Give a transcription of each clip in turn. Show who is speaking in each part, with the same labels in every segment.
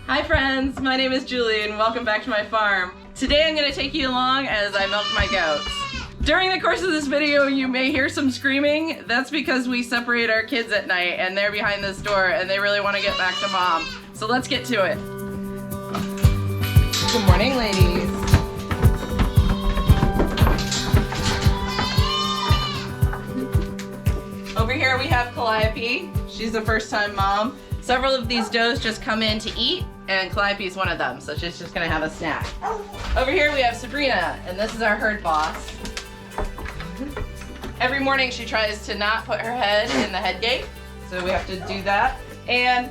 Speaker 1: Hi friends, my name is Julie and welcome back to my farm. Today I'm going to take you along as I milk my goats. During the course of this video you may hear some screaming. That's because we separate our kids at night and they're behind this door and they really want to get back to mom. So let's get to it. Good morning, ladies. Over here we have Calliope. She's a first-time mom. Several of these does just come in to eat, and Calliope's one of them, so she's just gonna have a snack. Over here we have Sabrina, and this is our herd boss. Every morning she tries to not put her head in the head gate, so we have to do that. And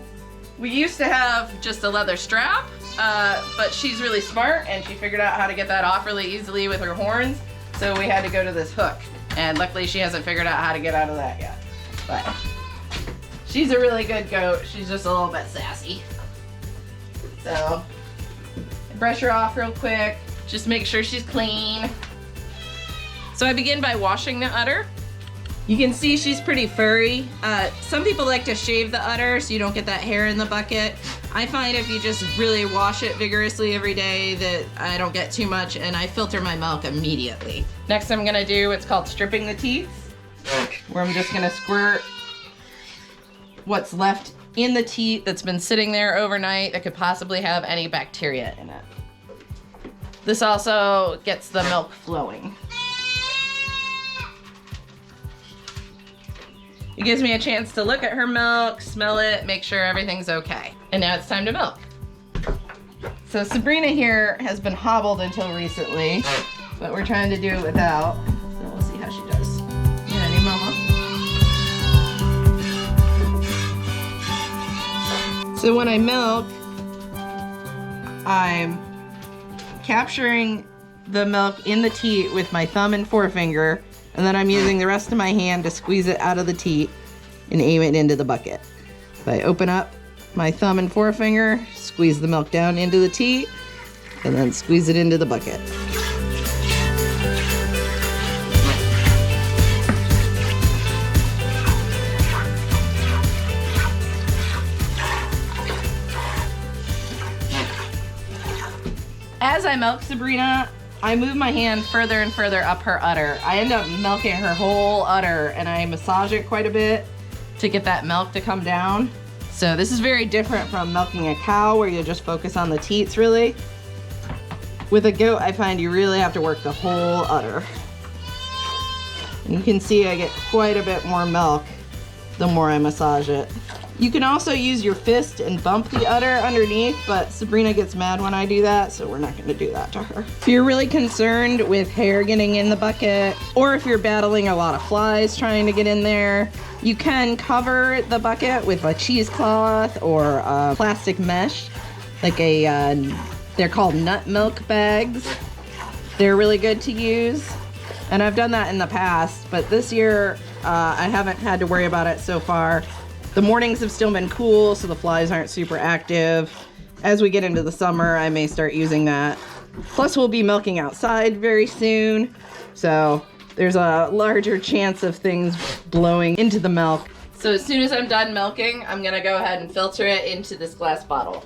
Speaker 1: we used to have just a leather strap, but she's really smart, and she figured out how to get that off really easily with her horns, so we had to go to this hook. And luckily she hasn't figured out how to get out of that yet. But she's a really good goat. She's just a little bit sassy. So, brush her off real quick. Just make sure she's clean. So I begin by washing the udder. You can see she's pretty furry. Some people like to shave the udder so you don't get that hair in the bucket. I find if you just really wash it vigorously every day that I don't get too much, and I filter my milk immediately. Next I'm gonna do what's called stripping the teats, where I'm just gonna squirt what's left in the teat that's been sitting there overnight that could possibly have any bacteria in it. This also gets the milk flowing. It gives me a chance to look at her milk, smell it, make sure everything's okay. And now it's time to milk. So Sabrina here has been hobbled until recently, but we're trying to do it without. So we'll see how she does. You ready, Mama? So when I milk, I'm capturing the milk in the teat with my thumb and forefinger, and then I'm using the rest of my hand to squeeze it out of the teat and aim it into the bucket. So I open up my thumb and forefinger, squeeze the milk down into the teat, and then squeeze it into the bucket. As I milk Sabrina, I move my hand further and further up her udder. I end up milking her whole udder, and I massage it quite a bit to get that milk to come down. So this is very different from milking a cow where you just focus on the teats really. With a goat, I find you really have to work the whole udder. And you can see I get quite a bit more milk the more I massage it. You can also use your fist and bump the udder underneath, but Sabrina gets mad when I do that, so we're not gonna do that to her. If you're really concerned with hair getting in the bucket, or if you're battling a lot of flies trying to get in there, you can cover the bucket with a cheesecloth or a plastic mesh, like they're called nut milk bags. They're really good to use, and I've done that in the past, but this year I haven't had to worry about it so far. The mornings have still been cool, so the flies aren't super active. As we get into the summer, I may start using that. Plus, we'll be milking outside very soon, so there's a larger chance of things blowing into the milk. So as soon as I'm done milking, I'm gonna go ahead and filter it into this glass bottle.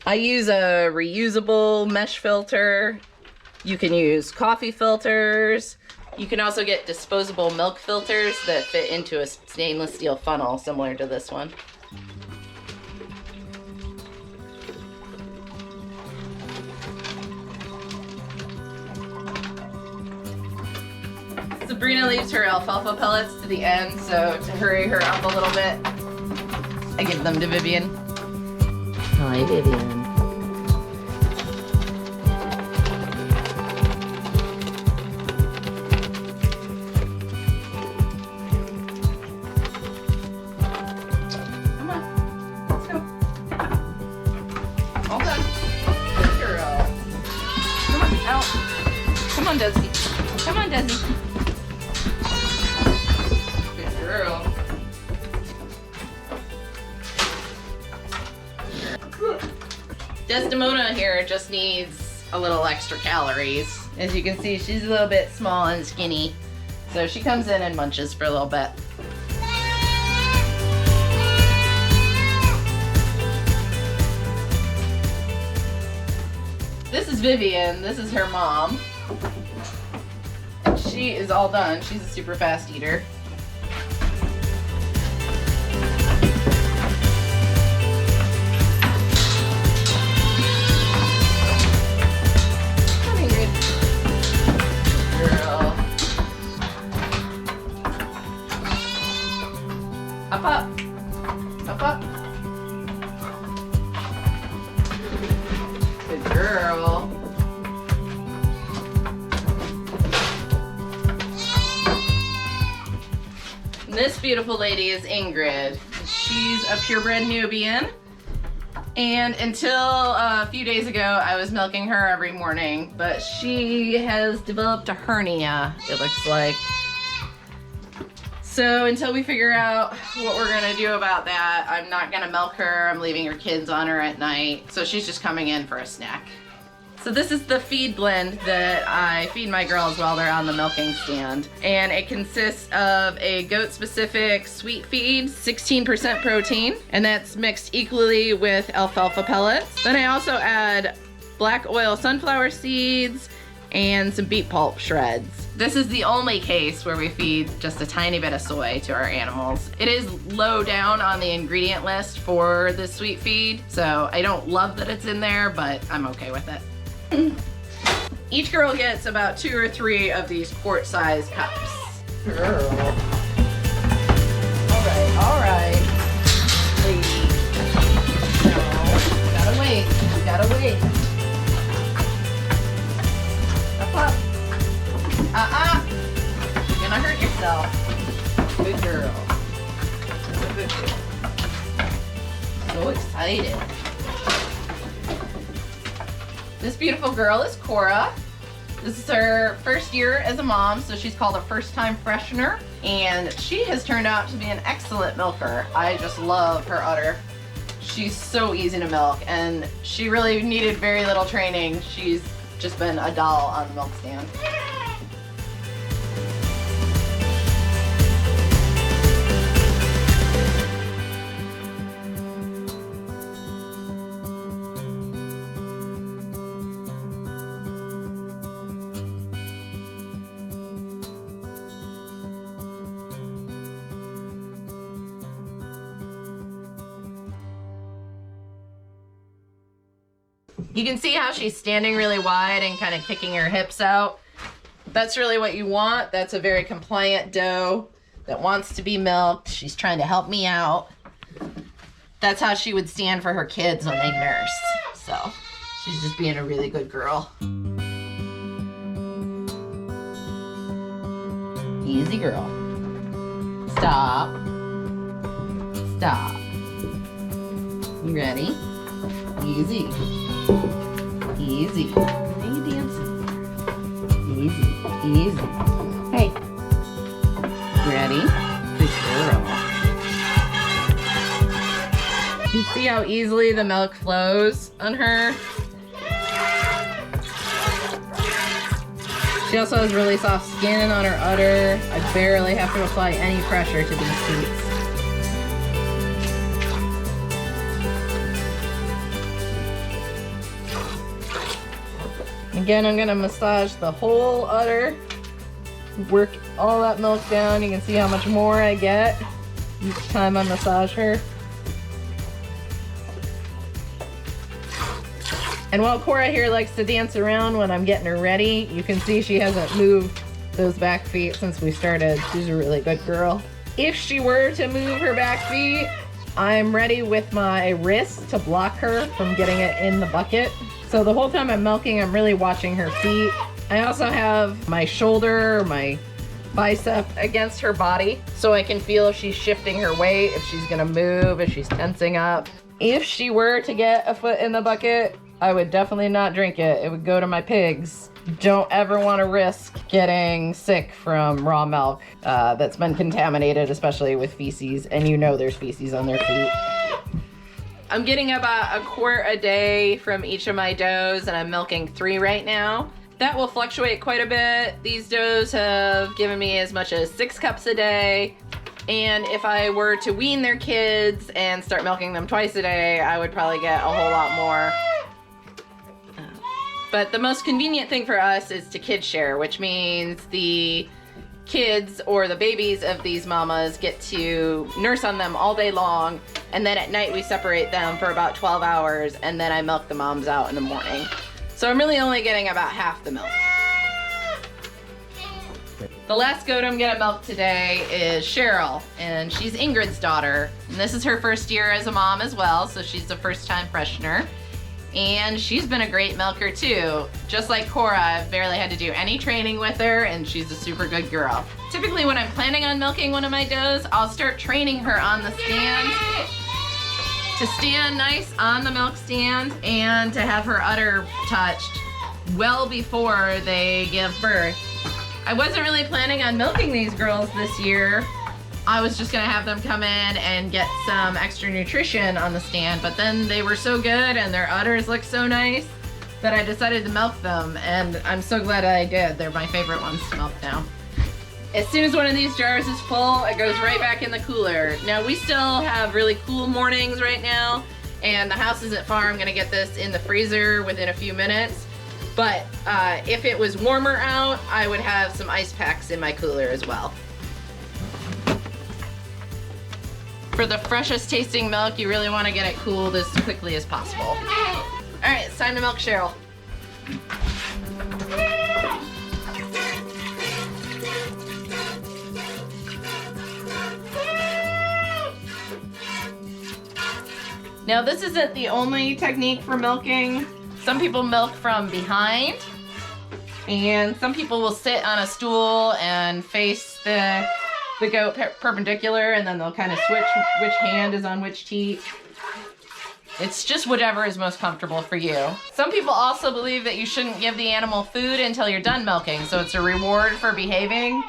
Speaker 1: I use a reusable mesh filter. You can use coffee filters. You can also get disposable milk filters that fit into a stainless steel funnel similar to this one. Sabrina leaves her alfalfa pellets to the end, so to hurry her up a little bit, I give them to Vivian. Hi, Vivian. Come on, Desi. Come on, Desi. Good girl. Desdemona here just needs a little extra calories. As you can see, she's a little bit small and skinny. So she comes in and munches for a little bit. is Vivian. This is her mom. And she is all done. She's a super fast eater. Come here, girl. Up, up. Up, up. Good girl. This beautiful lady is Ingrid. She's a purebred Nubian. And until a few days ago, I was milking her every morning, but she has developed a hernia, it looks like. So until we figure out what we're gonna do about that, I'm not gonna milk her. I'm leaving her kids on her at night. So she's just coming in for a snack. So this is the feed blend that I feed my girls while they're on the milking stand. And it consists of a goat-specific sweet feed, 16% protein, and that's mixed equally with alfalfa pellets. Then I also add black oil sunflower seeds and some beet pulp shreds. This is the only case where we feed just a tiny bit of soy to our animals. It is low down on the ingredient list for this sweet feed, so I don't love that it's in there, but I'm okay with it. Each girl gets about 2 or 3 of these quart-sized cups. Girl. All right. Lady. No, gotta wait. You gotta wait. Up. You're gonna hurt yourself. Good girl. Good girl. So excited. This beautiful girl is Cora. This is her first year as a mom, so she's called a first-time freshener, and she has turned out to be an excellent milker. I just love her udder. She's so easy to milk, and she really needed very little training. She's just been a doll on the milk stand. You can see how she's standing really wide and kind of kicking her hips out. That's really what you want. That's a very compliant doe that wants to be milked. She's trying to help me out. That's how she would stand for her kids when they nurse. So she's just being a really good girl. Easy girl. Stop. Stop. You ready? Easy. Easy. How you dancing? Easy. Easy. Hey. Ready? Good girl. You see how easily the milk flows on her? She also has really soft skin on her udder. I barely have to apply any pressure to these teats. Again, I'm gonna massage the whole udder, work all that milk down. You can see how much more I get each time I massage her. And while Cora here likes to dance around when I'm getting her ready, you can see she hasn't moved those back feet since we started. She's a really good girl. If she were to move her back feet, I'm ready with my wrist to block her from getting it in the bucket. So the whole time I'm milking, I'm really watching her feet. I also have my shoulder, my bicep against her body, so I can feel if she's shifting her weight, if she's gonna move, if she's tensing up. If she were to get a foot in the bucket, I would definitely not drink it. It would go to my pigs. Don't ever want to risk getting sick from raw milk that's been contaminated, especially with feces, and you know there's feces on their feet. I'm getting about a quart a day from each of my does, and I'm milking 3 right now. That will fluctuate quite a bit. These does have given me as much as 6 cups a day. And if I were to wean their kids and start milking them twice a day, I would probably get a whole lot more. But the most convenient thing for us is to kid share, which means the kids or the babies of these mamas get to nurse on them all day long, and then at night we separate them for about 12 hours, and then I milk the moms out in the morning. So I'm really only getting about half the milk. The last goat I'm gonna milk today is Cheryl, and she's Ingrid's daughter. And this is her first year as a mom as well, so she's the first time freshener. And she's been a great milker too. Just like Cora, I've barely had to do any training with her, and she's a super good girl. Typically when I'm planning on milking one of my does, I'll start training her on the stand to stand nice on the milk stand and to have her udder touched well before they give birth. I wasn't really planning on milking these girls this year. I was just gonna have them come in and get some extra nutrition on the stand, but then they were so good and their udders looked so nice that I decided to milk them, and I'm so glad I did. They're my favorite ones to milk now. As soon as one of these jars is full, it goes right back in the cooler. Now we still have really cool mornings right now, and the house isn't far. I'm gonna get this in the freezer within a few minutes. But if it was warmer out, I would have some ice packs in my cooler as well. For the freshest tasting milk, you really want to get it cooled as quickly as possible. All right, it's time to milk Cheryl. Now this isn't the only technique for milking. Some people milk from behind, and some people will sit on a stool and face the goat perpendicular, and then they'll kind of switch which hand is on which teat. It's just whatever is most comfortable for you. Some people also believe that you shouldn't give the animal food until you're done milking, so it's a reward for behaving.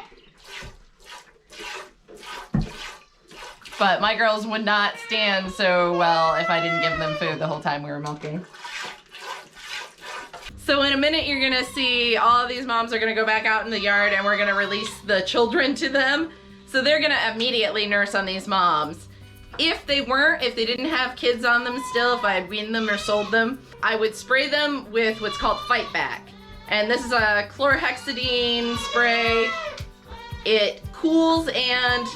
Speaker 1: But my girls would not stand so well if I didn't give them food the whole time we were milking. So in a minute you're gonna see all of these moms are gonna go back out in the yard, and we're gonna release the children to them. So they're gonna immediately nurse on these moms. If they didn't have kids on them still, if I had weaned them or sold them, I would spray them with what's called Fight Back. And this is a chlorhexidine spray. It cools and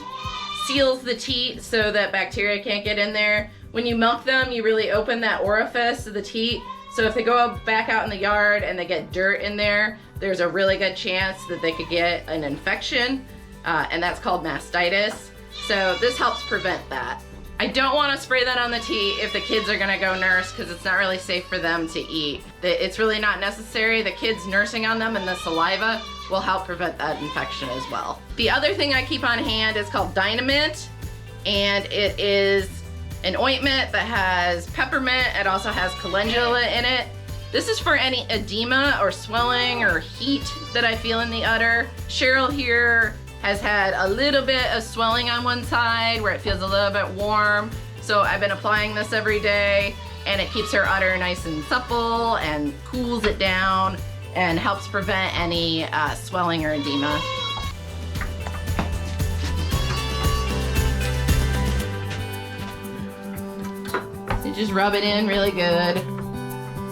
Speaker 1: seals the teat so that bacteria can't get in there. When you milk them, you really open that orifice of the teat. So if they go back out in the yard and they get dirt in there, there's a really good chance that they could get an infection. And that's called mastitis. So this helps prevent that. I don't want to spray that on the teat if the kids are gonna go nurse, because it's not really safe for them to eat. It's really not necessary. The kids nursing on them and the saliva will help prevent that infection as well. The other thing I keep on hand is called Dynamint, and it is an ointment that has peppermint. It also has calendula in it. This is for any edema or swelling or heat that I feel in the udder. Cheryl here has had a little bit of swelling on one side where it feels a little bit warm. So I've been applying this every day, and it keeps her udder nice and supple and cools it down and helps prevent any swelling or edema. So just rub it in really good.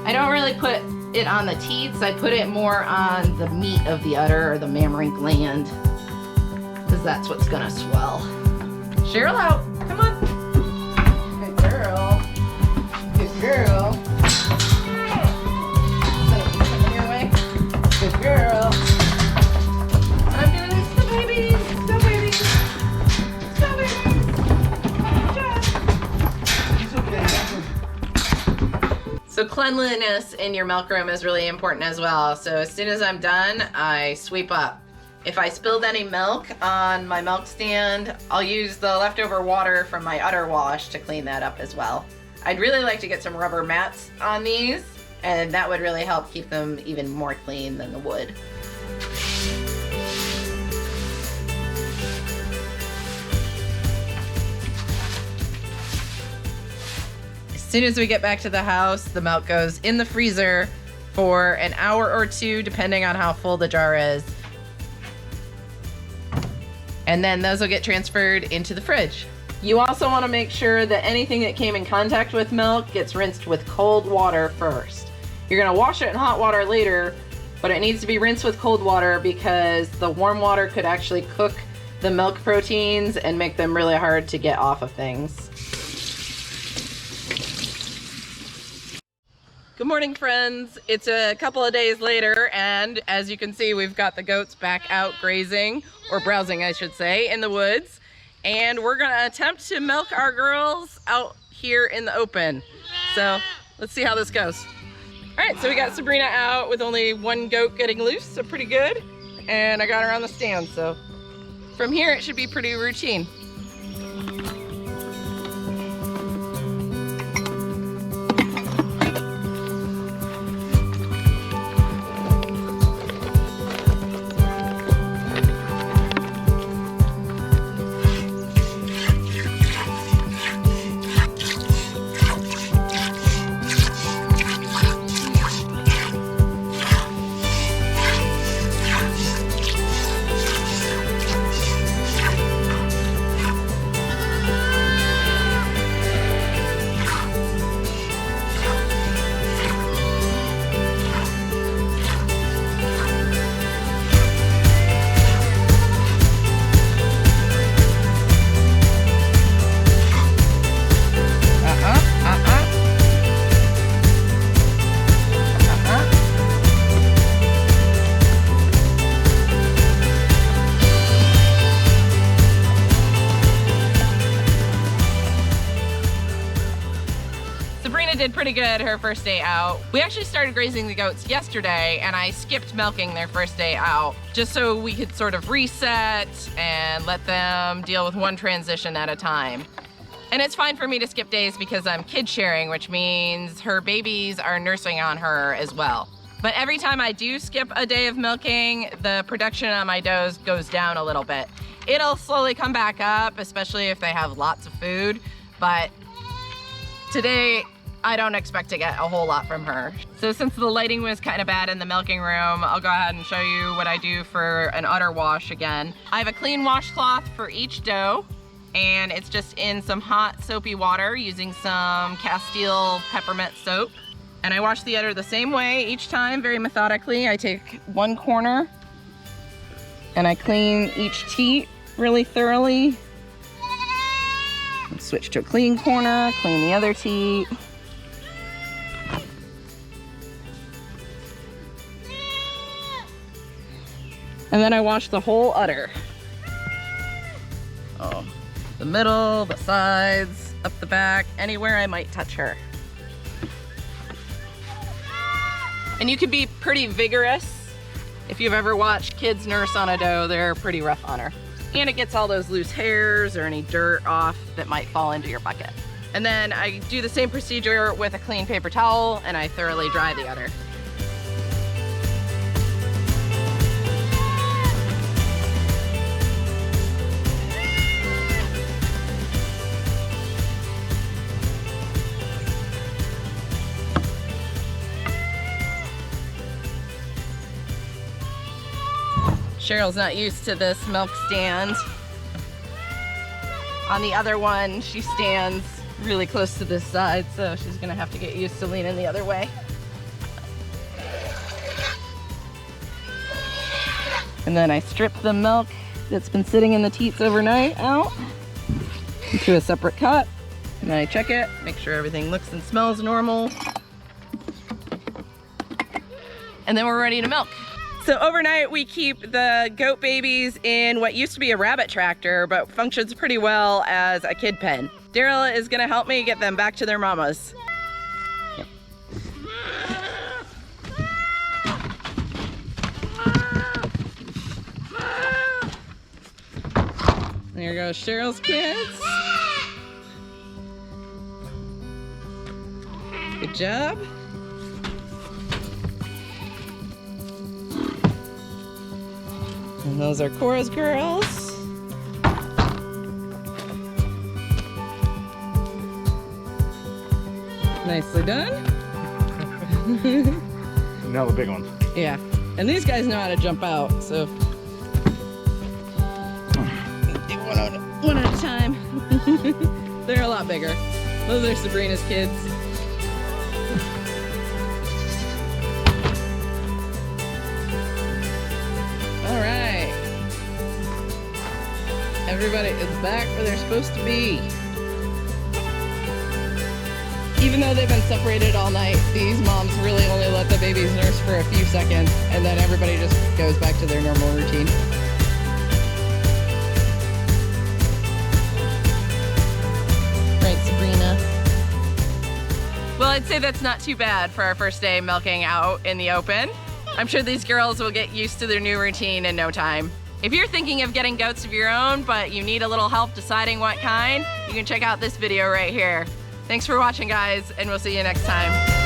Speaker 1: I don't really put it on the teats, I put it more on the meat of the udder or the mammary gland, because that's what's gonna swell. Cheryl out, come on. Good girl. Good girl. Coming your way. Good girl. I'm doing this to babies. Go babies. Go babies. Good job. So cleanliness in your milk room is really important as well. So as soon as I'm done, I sweep up. If I spilled any milk on my milk stand, I'll use the leftover water from my udder wash to clean that up as well. I'd really like to get some rubber mats on these, and that would really help keep them even more clean than the wood. As soon as we get back to the house, the milk goes in the freezer for an hour or two, depending on how full the jar is. And then those will get transferred into the fridge. You also want to make sure that anything that came in contact with milk gets rinsed with cold water first. You're gonna wash it in hot water later, but it needs to be rinsed with cold water because the warm water could actually cook the milk proteins and make them really hard to get off of things. Good morning, friends. It's a couple of days later, and as you can see, we've got the goats back out grazing, or browsing I should say, in the woods. And we're gonna attempt to milk our girls out here in the open. So let's see how this goes. All right, so we got Sabrina out with only one goat getting loose, so pretty good. And I got her on the stand, so from here it should be pretty routine. Did pretty good her first day out. We actually started grazing the goats yesterday, and I skipped milking their first day out just so we could sort of reset and let them deal with one transition at a time. And it's fine for me to skip days because I'm kid sharing, which means her babies are nursing on her as well. But every time I do skip a day of milking, the production on my does goes down a little bit. It'll slowly come back up, especially if they have lots of food, but today I don't expect to get a whole lot from her. So since the lighting was kind of bad in the milking room, I'll go ahead and show you what I do for an udder wash again. I have a clean washcloth for each doe, and it's just in some hot soapy water using some Castile peppermint soap. And I wash the udder the same way each time, very methodically. I take one corner and I clean each teat really thoroughly. Switch to a clean corner, clean the other teat. And then I wash the whole udder. Oh, the middle, the sides, up the back, anywhere I might touch her. And you can be pretty vigorous. If you've ever watched kids nurse on a doe, they're pretty rough on her. And it gets all those loose hairs or any dirt off that might fall into your bucket. And then I do the same procedure with a clean paper towel, and I thoroughly dry the udder. Cheryl's not used to this milk stand. On the other one, she stands really close to this side, so she's gonna have to get used to leaning the other way. And then I strip the milk that's been sitting in the teats overnight out into a separate cup. And I check it, make sure everything looks and smells normal. And then we're ready to milk. So overnight we keep the goat babies in what used to be a rabbit tractor, but functions pretty well as a kid pen. Daryl is gonna help me get them back to their mamas. There goes Cheryl's kids. Good job. And those are Cora's girls. Nicely done.
Speaker 2: Now the big ones.
Speaker 1: Yeah, and these guys know how to jump out, so do one at a time. They're a lot bigger. Those are Sabrina's kids. right. Everybody is back where they're supposed to be. Even though they've been separated all night, these moms really only let the babies nurse for a few seconds, and then everybody just goes back to their normal routine. Right, Sabrina? Well, I'd say that's not too bad for our first day milking out in the open. I'm sure these girls will get used to their new routine in no time. If you're thinking of getting goats of your own, but you need a little help deciding what kind, you can check out this video right here. Thanks for watching, guys, and we'll see you next time.